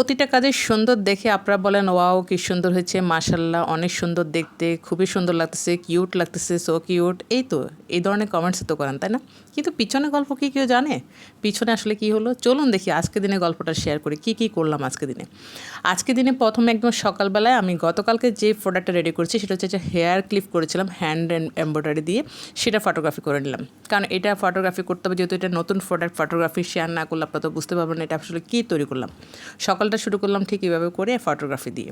প্রতিটা কাজের সুন্দর দেখে আপনারা বলেন ওয়াও কি সুন্দর হয়েছে, মাশাল্লাহ অনেক সুন্দর দেখতে, খুবই সুন্দর লাগতেছে, কিউট লাগতেছে, সো কিউট। এই তো এই ধরনের কমেন্টস তো করেন, তাই না? কিন্তু পিছনে গল্প কি কেউ জানে? পিছনে আসলে কি হলো চলুন দেখি আজকে দিনে গল্পটা শেয়ার করি, কি করলাম আজকে দিনে। আজকে দিনে প্রথমে একদম সকালবেলায় আমি গতকালকে যে প্রোডাক্টটা রেডি করেছি সেটা হচ্ছে যে হেয়ার ক্লিপ করেছিলাম হ্যান্ড এমব্রয়ডারি দিয়ে, সেটা ফটোগ্রাফি করে নিলাম। কারণ এটা ফটোগ্রাফি করতে হবে, যেহেতু এটা নতুন প্রোডাক্ট, ফটোগ্রাফি শেয়ার না করলে আপনারা তো বুঝতে পারবেন না এটা আসলে কী তৈরি করলাম। সকালটা শুরু করলাম ঠিক এইভাবে করে ফটোগ্রাফি দিয়ে,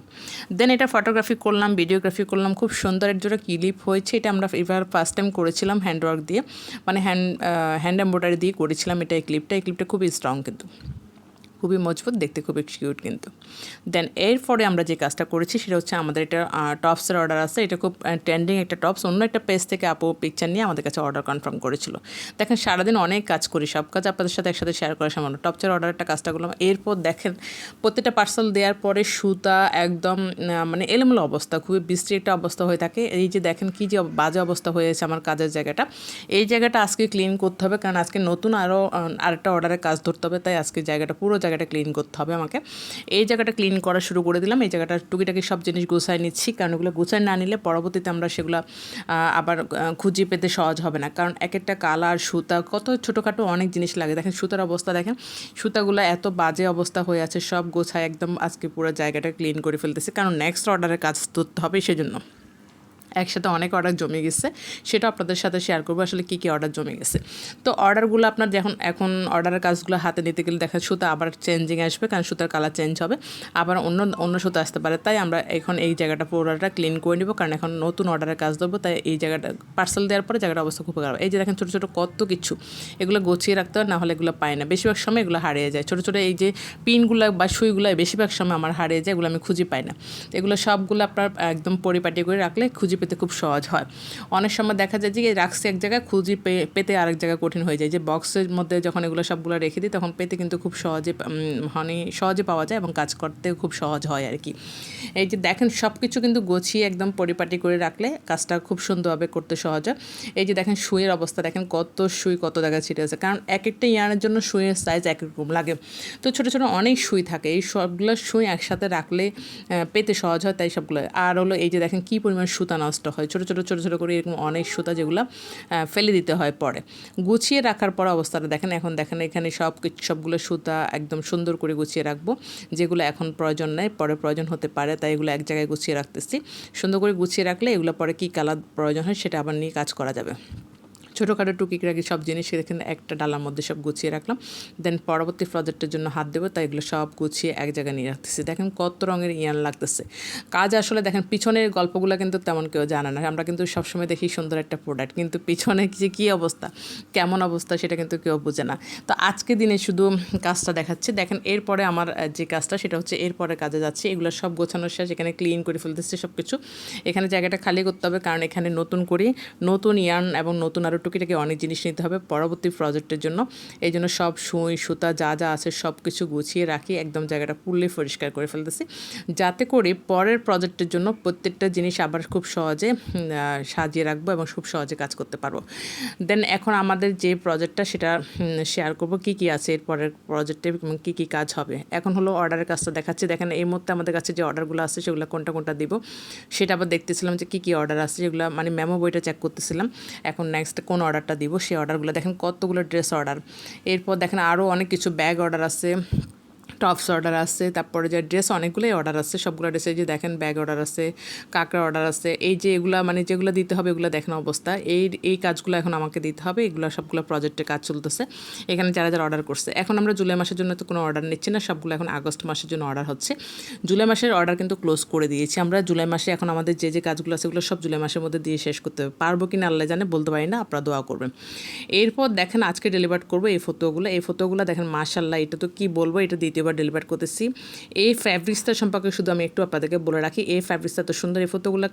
দেন এটা ফটোগ্রাফি করলাম, ভিডিওগ্রাফি করলাম। খুব সুন্দর এক জোড়া ক্লিপ হয়েছে। এটা আমরা এবার ফার্স্ট টাইম করেছিলাম হ্যান্ডওয়ার্ক দিয়ে, মানে হ্যান্ড এমব্রয়ডারি দিয়ে করেছিলাম। এই ক্লিপটা খুবই স্ট্রং, কিন্তু খুবই মজবুত, দেখতে খুবই কিউট কিন্তু। দেন এরপরে আমরা যে কাজটা করেছি সেটা হচ্ছে আমাদের এটা টপসের অর্ডার আছে। এটা খুব ট্রেন্ডিং একটা টপস, অন্য একটা পেজ থেকে আপু পিকচার নিয়ে আমাদের কাছে অর্ডার কনফার্ম করেছিল। দেখেন সারাদিন অনেক কাজ করি, সব কাজ আপনাদের সাথে একসাথে শেয়ার করা সামান্য। টপসের অর্ডারটা কাজটা করলাম। এরপর দেখেন প্রত্যেকটা পার্সেল দেওয়ার পরে সুতা একদম মানে এলোমেলো অবস্থা, খুবই বৃষ্টি একটা অবস্থা হয়ে থাকে। এই যে দেখেন কি যে বাজে অবস্থা হয়েছে আমার কাজের জায়গাটা। এই জায়গাটা আজকে ক্লিন করতে হবে, কারণ আজকে নতুন আরেকটা অর্ডারের কাজ ধরতে হবে, তাই আজকে পুরো জায়গাটা ক্লিন করতে হবে আমাকে। এই জায়গাটা ক্লিন করা শুরু করে দিলাম। এই জায়গাটা টুকিটাকি সব জিনিস গুছাই নিচ্ছি, কারণ ওগুলো গুছাই না নিলে পরবর্তীতে আমরা সেগুলো আবার খুঁজে পেতে সহজ হবে না। কারণ এক একটা কালার, সুতা, কত ছোটোখাটো অনেক জিনিস লাগে। দেখেন সুতার অবস্থা, দেখেন সুতাগুলো এত বাজে অবস্থা হয়ে আছে। সব গোছায় একদম আজকে পুরো জায়গাটা ক্লিন করে ফেলতেছি, কারণ নেক্সট অর্ডারের কাজ ধরতে হবে সেজন্য। একসাথে অনেক অর্ডার জমে গেছে, সেটা আপনাদের সাথে শেয়ার করবো আসলে কী অর্ডার জমে গেছে। তো অর্ডারগুলো আপনার এখন অর্ডারের কাজগুলো হাতে নিতে গেলে দেখা সুতা আবার চেঞ্জিং আসবে, কারণ সুতার কালার চেঞ্জ হবে, আবার অন্য সুতা আসতে পারে। তাই আমরা এখন এই জায়গাটা পুরোটা ক্লিন করে নেবো, কারণ এখন নতুন অর্ডারের কাজ দেবো। তাই এই জায়গাটা পার্সেল দেওয়ার পরে জায়গাটা অবস্থা খুব খারাপ। এই যে দেখেন ছোটো ছোটো কত কিছু, এগুলো গুছিয়ে রাখতে হয়, না হলে এগুলো পায় না। বেশিরভাগ সময় এগুলো হারিয়ে যায়। ছোটো ছোটো এই যে পিনগুলো বা সুইগুলো বেশিরভাগ সময় আমার হারিয়ে যায়, এগুলো আমি খুঁজে পাই না। এগুলো সবগুলো আপনার একদম পরিপাটি করে রাখলে খুঁজে পেতে খুব সহজ হয়। অনেক সময় দেখা যায় যে রাখছি এক জায়গায়, খুঁজে পেতে আরেক জায়গায় কঠিন হয়ে যায়। যে বক্সের মধ্যে যখন এগুলো সবগুলো রেখে দিই তখন পেতে কিন্তু খুব সহজে পাওয়া যায় এবং কাজ করতেও খুব সহজ হয় আর কি। এই যে দেখেন সব কিছু কিন্তু গুছিয়ে একদম পরিপাটি করে রাখলে কাজটা খুব সুন্দরভাবে করতে সহজ হয়। এই যে দেখেন সুইয়ের অবস্থা, দেখেন কত সুই কত জায়গায় ছিটে আছে, কারণ এক একটা ইয়ার্নের জন্য সুইয়ের সাইজ এক রকম লাগে। তো ছোটো ছোটো অনেক সুই থাকে, এই সবগুলো সুই একসাথে রাখলে পেতে সহজ হয়, তাই সবগুলো। আর হলো এই যে দেখেন কী পরিমাণ সুতা নষ্ট হয়, ছোটো ছোটো করে এরকম অনেক সুতা, যেগুলো ফেলে দিতে হয় পরে। গুছিয়ে রাখার পর অবস্থাটা দেখেন। এখন দেখেন এখানে সবগুলো সুতা একদম সুন্দর করে গুছিয়ে রাখবো, যেগুলো এখন প্রয়োজন নেই, পরে প্রয়োজন হতে পারে, তাই এগুলো এক জায়গায় গুছিয়ে রাখতেছি। সুন্দর করে গুছিয়ে রাখলে এগুলো পরে কী কালার প্রয়োজন হয় সেটা আবার নিয়ে কাজ করা যাবে। ছোটোখাটো টুকিটাকি সব জিনিস এখানে একটা ডালার মধ্যে সব গুছিয়ে রাখলাম। দেন পরবর্তী প্রজেক্টের জন্য হাত দেবো, তাই এগুলো সব গুছিয়ে এক জায়গায় নিয়ে রাখতেছি। দেখেন কত রঙের ইয়ান লাগতেছে কাজ। আসলে দেখেন পিছনের গল্পগুলো কিন্তু তেমন কেউ জানে না। আমরা কিন্তু সবসময় দেখি সুন্দর একটা প্রোডাক্ট, কিন্তু পিছনে যে কী অবস্থা, কেমন অবস্থা সেটা কিন্তু কেউ বোঝে না। তো আজকে দিনে শুধু কাজটা দেখাচ্ছি। দেখেন এরপরে আমার যে কাজটা সেটা হচ্ছে এরপরে কাজে যাচ্ছে। এগুলো সব গোছানোর শেষ, এখানে ক্লিন করে ফেলতেছি সব কিছু। এখানে জায়গাটা খালি করতে হবে, কারণ এখানে নতুন ইয়ার্ন এবং নতুন আরও টুকিটাকি অনেক জিনিস নিতে হবে পরবর্তী প্রজেক্টের জন্য। এই জন্য সব সুই সুতা যা আছে সব কিছু গুছিয়ে রাখি, একদম জায়গাটা পুরোই পরিষ্কার করে ফেলতেছি, যাতে করে পরের প্রজেক্টের জন্য প্রত্যেকটা জিনিস আবার খুব সহজে সাজিয়ে রাখবো এবং খুব সহজে কাজ করতে পারবো। দেন এখন আমাদের যে প্রজেক্টটা সেটা শেয়ার করব, কি আছে এর পরের প্রজেক্টে কী কাজ হবে। এখন হলো অর্ডারের কাজটা দেখাচ্ছি। দেখেন এই মুহূর্তে আমাদের কাছে যে অর্ডারগুলো আছে সেগুলো কোনটা দিব সেটা আবার দেখতেছিলাম যে কী অর্ডার আছে, যেগুলো মানে মেমো বইটা চেক করতেছিলাম। এখন নেক্সট কোন অর্ডারটা দিব, সেই অর্ডারগুলো দেখেন কতগুলো ড্রেস অর্ডার। এরপর দেখেন আরও অনেক কিছু ব্যাগ অর্ডার আছে, টপস অর্ডার আছে, তারপরে যে ড্রেস অনেকগুলোই অর্ডার আছে। সবগুলো ড্রেসে যে দেখেন ব্যাগ অর্ডার আছে, কাঁকড়া অর্ডার আছে। এই যে এগুলা মানে যেগুলো দিতে হবে এগুলো দেখেন অবস্থা। এই কাজগুলো এখন আমাকে দিতে হবে। এগুলো সবগুলো প্রজেক্টে কাজ চলতেছে। এখানে যারা অর্ডার করছে, এখন আমরা জুলাই মাসের জন্য তো কোনো অর্ডার নিচ্ছি না, সবগুলো এখন আগস্ট মাসের জন্য অর্ডার হচ্ছে। জুলাই মাসের অর্ডার কিন্তু ক্লোজ করে দিয়েছি আমরা। জুলাই মাসে এখন আমাদের যে কাজগুলো আছে সেগুলো সব জুলাই মাসের মধ্যে দিয়ে শেষ করতে হবে। পারবো কিনা আল্লাহ জানে, বলতে পারি না, আপনারা দোয়া করবেন। এরপর দেখেন আজকে ডেলিভার করবো এই ফটোগুলো দেখেন মাশাআল্লাহ, এটা তো কি বলবো, এটা দ্বিতীয়বার ডেলিভার করতেছি। এই ফ্যাব্রিক্সটা সম্পর্কে শুধু আমি একটু আপনাদেরকে বলে রাখি, এই ফ্যাব্রিক্সটা তো সুন্দর। এই ফটোগুলো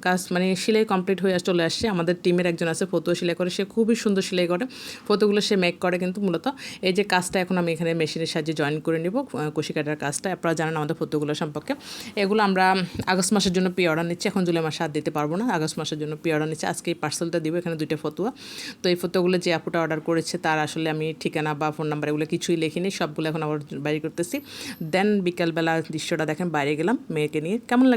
কাজ মানে সেলাই কমপ্লিট হয়ে চলে আসছে। আমাদের টিমের একজন আছে ফটো সেলাই করে, সে খুবই সুন্দর সেলাই করে ফটোগুলো, সে মেক করে। কিন্তু মূলত এই যে কাজটা এখন আমি এখানে মেশিনের সাহায্যে জয়েন করে নেব, কুশি কাটার কাজটা। আপনারা জানেন আমাদের ফটোগুলো সম্পর্কে। এগুলো আমরা আগস্ট মাসের জন্য পি অর্ডার নিচ্ছি, এখন জুলাই মাসে আর দিতে পারবো না, আগস্ট মাসের জন্য পি অর্ডার নিচ্ছি। আজকে এই পার্সেলটা দিব, এখানে 2টা ফটোয়া। তো এই ফটোগুলো যে আপুটা অর্ডার করেছে তার আসলে আমি ঠিকানা বা ফোন নাম্বার এগুলো কিছুই লিখিনি, সবগুলো এখন আবার বাইরে করতেছি। দেন বিকালবেলা দৃশ্যটা দেখেন বাইরে গেলাম মেয়েকে নিয়ে, কেমন লাগে